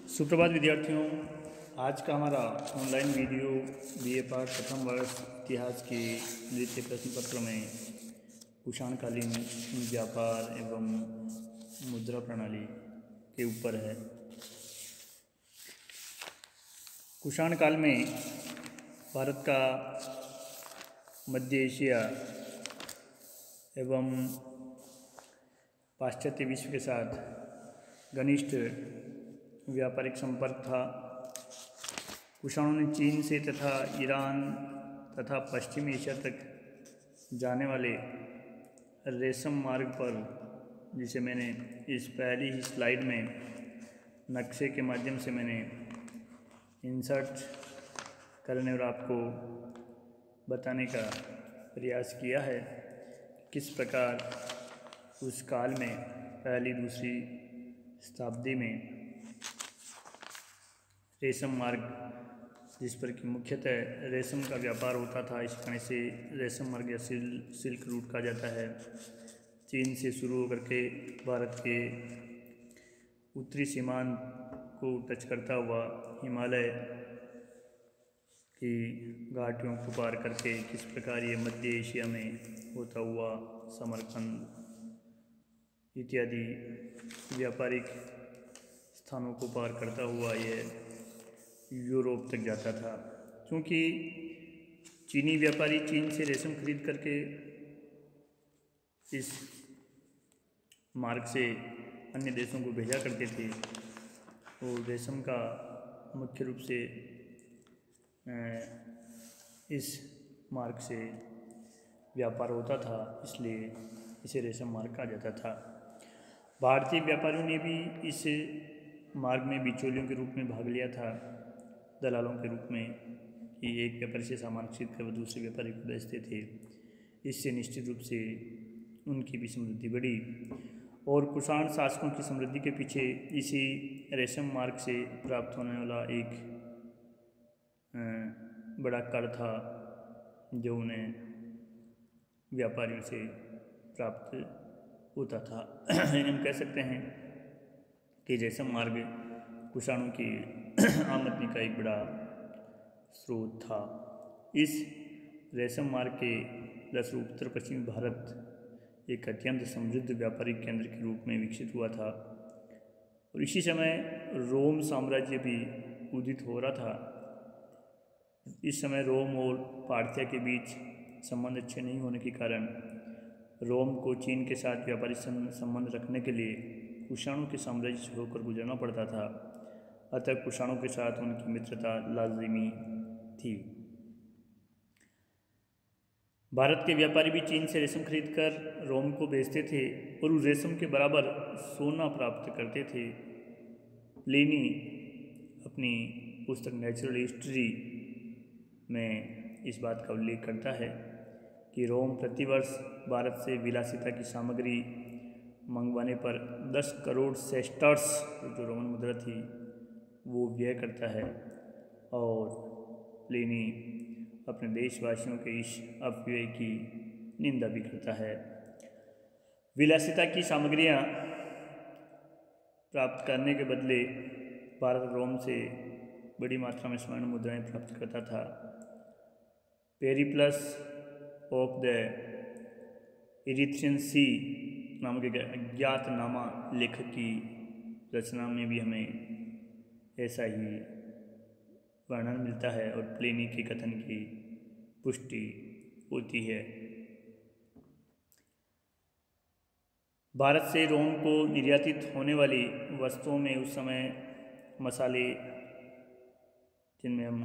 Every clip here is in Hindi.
सुप्रभात विद्यार्थियों। आज का हमारा ऑनलाइन वीडियो बीए पाठ प्रथम वर्ष इतिहास के द्वितीय प्रश्न पत्र में कुषाणकालीन व्यापार एवं मुद्रा प्रणाली के ऊपर है। कुषाण काल में भारत का मध्य एशिया एवं पाश्चात्य विश्व के साथ घनिष्ठ व्यापारिक संपर्क था। कुषाणों ने चीन से तथा ईरान तथा पश्चिमी एशिया तक जाने वाले रेशम मार्ग पर, जिसे मैंने इस पहली ही स्लाइड में नक्शे के माध्यम से मैंने इंसर्ट करने और आपको बताने का प्रयास किया है, किस प्रकार उस काल में पहली दूसरी शताब्दी में रेशम मार्ग, जिस पर कि मुख्यतः रेशम का व्यापार होता था, इस कारण से रेशम मार्ग या सिल्क रूट कहा जाता है, चीन से शुरू होकर के भारत के उत्तरी सीमांत को टच करता हुआ हिमालय की घाटियों को पार करके किस प्रकार ये मध्य एशिया में होता हुआ समरकंद इत्यादि व्यापारिक स्थानों को पार करता हुआ ये यूरोप तक जाता था। क्योंकि चीनी व्यापारी चीन से रेशम खरीद करके इस मार्ग से अन्य देशों को भेजा करते थे और रेशम का मुख्य रूप से इस मार्ग से व्यापार होता था, इसलिए इसे रेशम मार्ग कहा जाता था। भारतीय व्यापारियों ने भी इस मार्ग में बिचौलियों के रूप में भाग लिया था, दलालों के रूप में, कि एक व्यापारी से सामान खरीद कर वह दूसरे व्यापारी को बेचते थे। इससे निश्चित रूप से उनकी भी समृद्धि बढ़ी और कुषाण शासकों की समृद्धि के पीछे इसी रेशम मार्ग से प्राप्त होने वाला एक बड़ा कर था, जो उन्हें व्यापारियों से प्राप्त होता था। हम कह सकते हैं कि रेशम मार्ग कुषाणों की आमदनी का एक बड़ा स्रोत था। इस रेशम मार्ग के फलस्वरूप उत्तर पश्चिमी भारत एक अत्यंत समृद्ध व्यापारिक केंद्र के रूप में विकसित हुआ था और इसी समय रोम साम्राज्य भी उदित हो रहा था। इस समय रोम और पार्थिया के बीच संबंध अच्छे नहीं होने के कारण रोम को चीन के साथ व्यापारिक संबंध रखने के लिए कुषाणों के साम्राज्य से होकर गुजरना पड़ता था। अतः कुषाणों के साथ उनकी मित्रता लाजिमी थी। भारत के व्यापारी भी चीन से रेशम खरीदकर रोम को बेचते थे और उस रेशम के बराबर सोना प्राप्त करते थे। प्लिनी अपनी पुस्तक नेचुरल हिस्ट्री में इस बात का उल्लेख करता है कि रोम प्रतिवर्ष भारत से विलासिता की सामग्री मंगवाने पर 10 करोड़ सेस्टर्स, जो रोमन मुद्रा थी, वो व्यय करता है। और प्लिनी अपने देशवासियों के इस अपव्यय की निंदा भी करता है। विलासिता की सामग्रियाँ प्राप्त करने के बदले भारत रोम से बड़ी मात्रा में स्वर्ण मुद्राएं प्राप्त करता था। पेरिप्लस ऑफ द इरिथ्रियन सी नामक एक अज्ञातनामा लेखक की रचना में भी हमें ऐसा ही वर्णन मिलता है और प्लिनी के कथन की पुष्टि होती है। भारत से रोम को निर्यातित होने वाली वस्तुओं में उस समय मसाले, जिनमें हम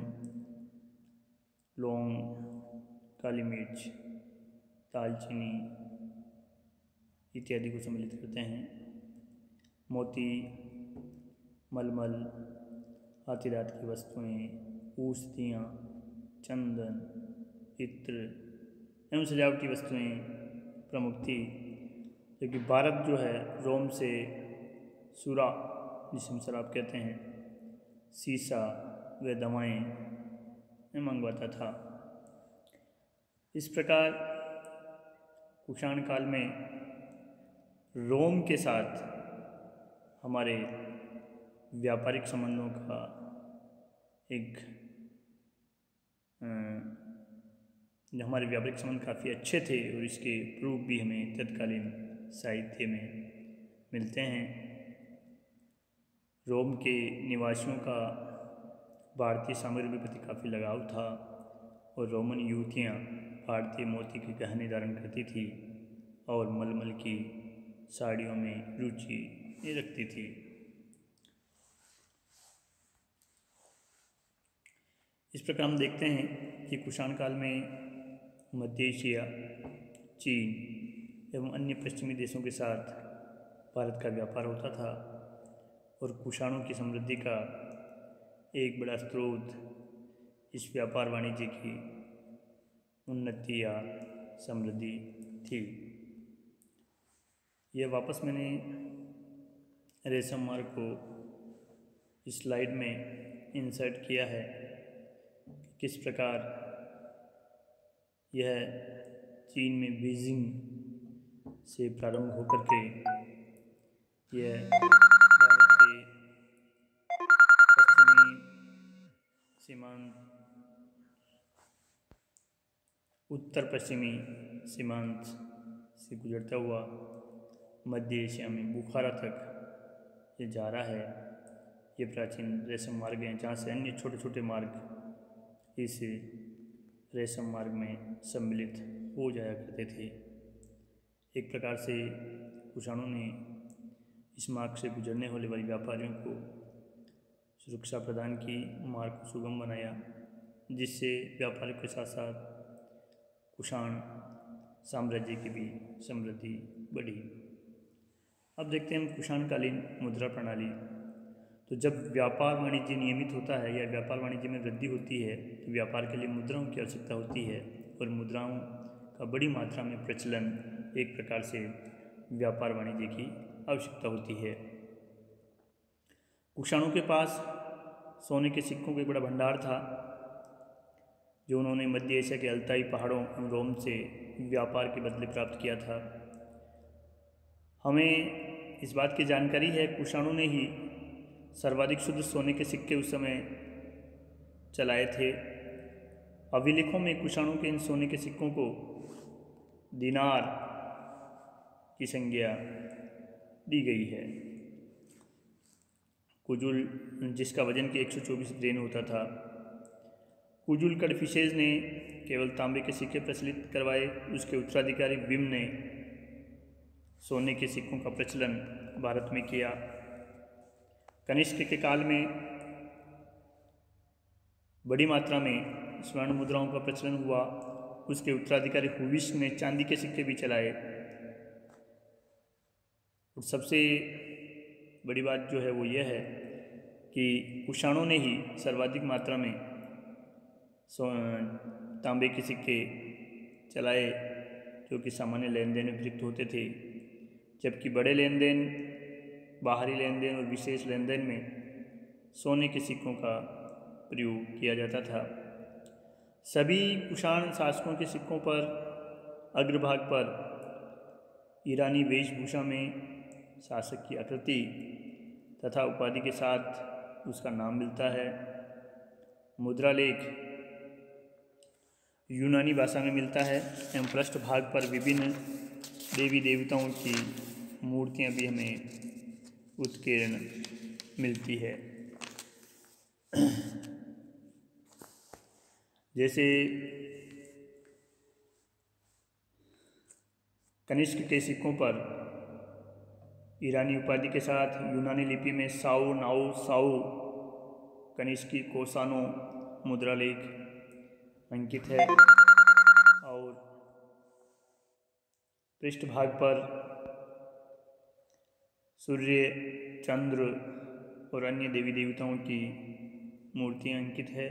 लौंग, काली मिर्च, दालचीनी इत्यादि को सम्मिलित करते हैं, मोती, मलमल, हाथीदांत की वस्तुएं, औषधियाँ, चंदन, इत्र एवं सजावटी वस्तुएं प्रमुख थी। क्योंकि भारत जो है रोम से सुरा, जिसे हम शराब कहते हैं, सीसा व दवाएं मंगवाता था। इस प्रकार कुषाण काल में रोम के साथ हमारे व्यापारिक संबंधों का एक हमारे व्यापारिक संबंध काफ़ी अच्छे थे और इसके प्रूफ भी हमें तत्कालीन साहित्य में मिलते हैं। रोम के निवासियों का भारतीय सामग्री के प्रति काफ़ी लगाव था और रोमन युवतियाँ भारतीय मोती के गहने धारण करती थी और मलमल की साड़ियों में रुचि रखती थी। इस प्रकार हम देखते हैं कि कुषाण काल में मध्य एशिया, चीन एवं अन्य पश्चिमी देशों के साथ भारत का व्यापार होता था और कुषाणों की समृद्धि का एक बड़ा स्रोत इस व्यापार वाणिज्य की उन्नति या समृद्धि थी। यह वापस मैंने रेशम मार्ग को इस स्लाइड में इंसर्ट किया है। किस प्रकार यह चीन में बीजिंग से प्रारंभ होकर के यह भारत के पश्चिमी सीमांत, उत्तर पश्चिमी सीमांत से गुजरता हुआ मध्य एशिया में बुखारा तक ये जा रहा है। ये प्राचीन रेशम मार्ग हैं जहाँ से अन्य छोटे छोटे मार्ग इस रेशम मार्ग में सम्मिलित हो जाया करते थे। एक प्रकार से कुषाणों ने इस मार्ग से गुजरने वाले व्यापारियों को सुरक्षा प्रदान की, मार्ग को सुगम बनाया, जिससे व्यापारियों के साथ साथ कुषाण साम्राज्य की भी समृद्धि बढ़ी। अब देखते हैं हम कुषाणकालीन मुद्रा प्रणाली। तो जब व्यापार वाणिज्य नियमित होता है या व्यापार वाणिज्य में वृद्धि होती है तो व्यापार के लिए मुद्राओं की आवश्यकता होती है और मुद्राओं का बड़ी मात्रा में प्रचलन एक प्रकार से व्यापार वाणिज्य की आवश्यकता होती है। कुषाणों के पास सोने के सिक्कों का एक बड़ा भंडार था जो उन्होंने मध्य एशिया के अल्ताई पहाड़ों एवं रोम से व्यापार के बदले प्राप्त किया था। हमें इस बात की जानकारी है कुषाणों ने ही सर्वाधिक शुद्ध सोने के सिक्के उस समय चलाए थे। अभिलेखों में कुषाणों के इन सोने के सिक्कों को दिनार की संज्ञा दी गई है। कुजुल, जिसका वजन के 124 ग्रेन होता था। कुजुल कडफिशेस ने केवल तांबे के सिक्के प्रचलित करवाए। उसके उत्तराधिकारी विम ने सोने के सिक्कों का प्रचलन भारत में किया। कनिष्क के काल में बड़ी मात्रा में स्वर्ण मुद्राओं का प्रचलन हुआ। उसके उत्तराधिकारी हुविश ने चांदी के सिक्के भी चलाए। और सबसे बड़ी बात जो है वो यह है कि कुषाणों ने ही सर्वाधिक मात्रा में तांबे के सिक्के चलाए जो कि सामान्य लेन देन में प्रयुक्त होते थे, जबकि बड़े लेन देन, बाहरी लेन देन और विशेष लेन देन में सोने के सिक्कों का प्रयोग किया जाता था। सभी कुषाण शासकों के सिक्कों पर अग्रभाग पर ईरानी वेशभूषा में शासक की आकृति तथा उपाधि के साथ उसका नाम मिलता है। मुद्रालेख यूनानी भाषा में मिलता है एवं पृष्ठभाग पर विभिन्न देवी देवताओं की मूर्तियां भी हमें उत्कीर्ण मिलती है। जैसे कनिष्क के सिक्कों पर ईरानी उपाधि के साथ यूनानी लिपि में साओ नाओ साओ कनिष्की कोसानो मुद्रालेख अंकित है और पृष्ठभाग पर सूर्य, चंद्र और अन्य देवी देवताओं की मूर्तियां अंकित है।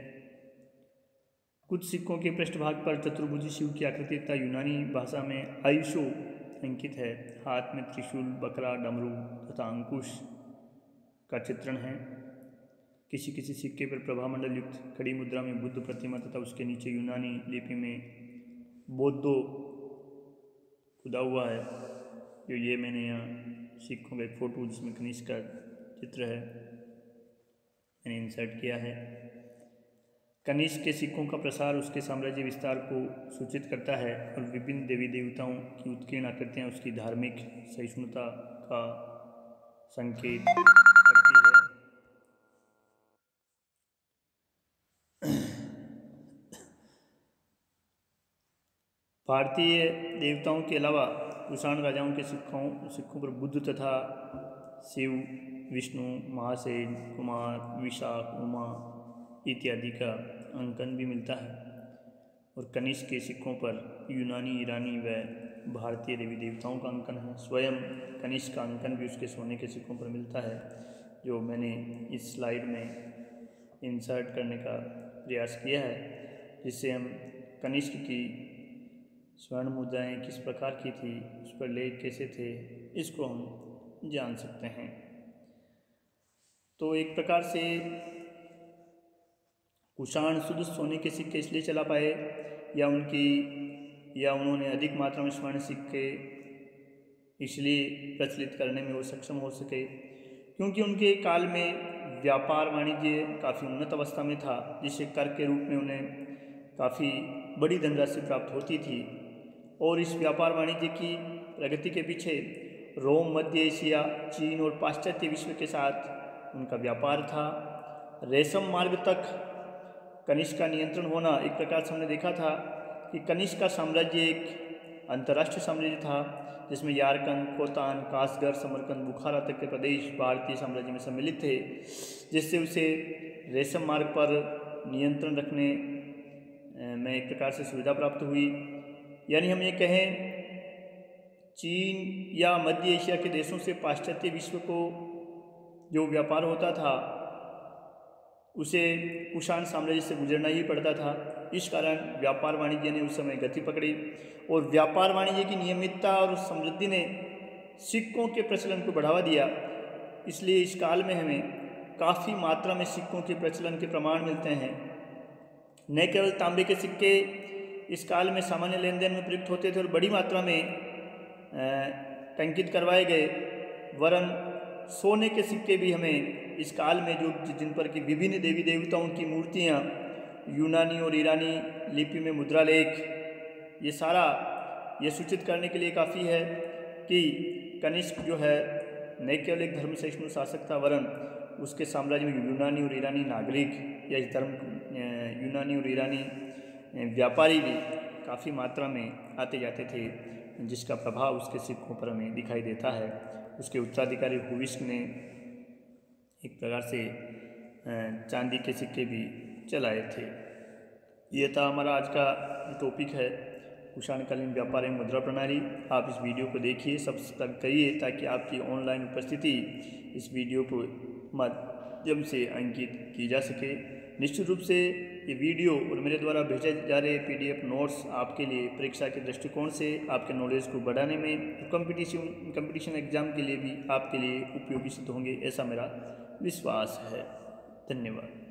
कुछ सिक्कों के पृष्ठभाग पर चतुर्भुजी शिव की आकृति तथा यूनानी भाषा में आयुषो अंकित है। हाथ में त्रिशूल, बकरा, डमरू तथा अंकुश का चित्रण है। किसी किसी सिक्के पर प्रभामंडल युक्त खड़ी मुद्रा में बुद्ध प्रतिमा तथा उसके नीचे यूनानी लिपि में बोद्धो खुदा हुआ है। जो ये मैंने यहाँ सिक्कों का एक फोटो जिसमें कनिष्क का चित्र है मैंने इंसर्ट किया है। कनिष्क के सिक्कों का प्रसार उसके साम्राज्य विस्तार को सूचित करता है और विभिन्न देवी देवताओं की उत्कीर्ण आकृतियाँ उसकी धार्मिक सहिष्णुता का संकेत करती है। भारतीय देवताओं के अलावा कुषाण राजाओं के सिक्कों पर बुद्ध तथा शिव, विष्णु, महासेन, कुमार, विशाख, उमा इत्यादि का अंकन भी मिलता है और कनिष्क के सिक्कों पर यूनानी, ईरानी व भारतीय देवी देवताओं का अंकन है। स्वयं कनिष्क का अंकन भी उसके सोने के सिक्कों पर मिलता है, जो मैंने इस स्लाइड में इंसर्ट करने का प्रयास किया है, जिससे हम कनिष्क की स्वर्ण मुद्राएँ किस प्रकार की थी, उस पर लेख कैसे थे, इसको हम जान सकते हैं। तो एक प्रकार से कुषाण शुद्ध सोने के सिक्के इसलिए चला पाए या उन्होंने अधिक मात्रा में स्वर्ण सिक्के इसलिए प्रचलित करने में वो सक्षम हो सके क्योंकि उनके काल में व्यापार वाणिज्य काफ़ी उन्नत अवस्था में था, जिससे कर के रूप में उन्हें काफ़ी बड़ी धनराशि प्राप्त होती थी। और इस व्यापार वाणिज्य की प्रगति के पीछे रोम, मध्य एशिया, चीन और पाश्चात्य विश्व के साथ उनका व्यापार था। रेशम मार्ग तक कनिष्क का नियंत्रण होना, एक प्रकार से हमने देखा था कि कनिष्क का साम्राज्य एक अंतर्राष्ट्रीय साम्राज्य था, जिसमें यारकंद, खोतान, कासगढ़, समरकंद, बुखारा तक के प्रदेश भारतीय साम्राज्य में सम्मिलित थे, जिससे उसे रेशम मार्ग पर नियंत्रण रखने में एक प्रकार से सुविधा प्राप्त हुई। यानी हम ये कहें, चीन या मध्य एशिया के देशों से पाश्चात्य विश्व को जो व्यापार होता था उसे कुषाण साम्राज्य से गुजरना ही पड़ता था। इस कारण व्यापार वाणिज्य ने उस समय गति पकड़ी और व्यापार वाणिज्य की नियमितता और समृद्धि ने सिक्कों के प्रचलन को बढ़ावा दिया। इसलिए इस काल में हमें काफ़ी मात्रा में सिक्कों के प्रचलन के प्रमाण मिलते हैं। न केवल तांबे के सिक्के इस काल में सामान्य लेन देन में प्रयुक्त होते थे और बड़ी मात्रा में टंकित करवाए गए, वरन सोने के सिक्के भी हमें इस काल में जिन पर की विभिन्न देवी देवताओं की मूर्तियाँ, यूनानी और ईरानी लिपि में मुद्रा लेख, ये सारा ये सूचित करने के लिए काफ़ी है कि कनिष्क जो है न केवल एक धर्म सहिष्णु शासक था, वरन उसके साम्राज्य में यूनानी और ईरानी नागरिक या इस यूनानी और ईरानी व्यापारी भी काफ़ी मात्रा में आते जाते थे, जिसका प्रभाव उसके सिक्कों पर हमें दिखाई देता है। उसके उत्तराधिकारी हुविस्क ने एक प्रकार से चांदी के सिक्के भी चलाए थे। ये था हमारा आज का टॉपिक है, कुषाणकालीन व्यापार एवं मुद्रा प्रणाली। आप इस वीडियो को देखिए, सब्सक्राइब करिए ताकि आपकी ऑनलाइन उपस्थिति इस वीडियो को माध्यम से अंकित की जा सके। निश्चित रूप से ये वीडियो और मेरे द्वारा भेजे जा रहे PDF नोट्स आपके लिए परीक्षा के दृष्टिकोण से आपके नॉलेज को बढ़ाने में, कंपटीशन एग्जाम के लिए भी आपके लिए उपयोगी सिद्ध होंगे, ऐसा मेरा विश्वास है। धन्यवाद।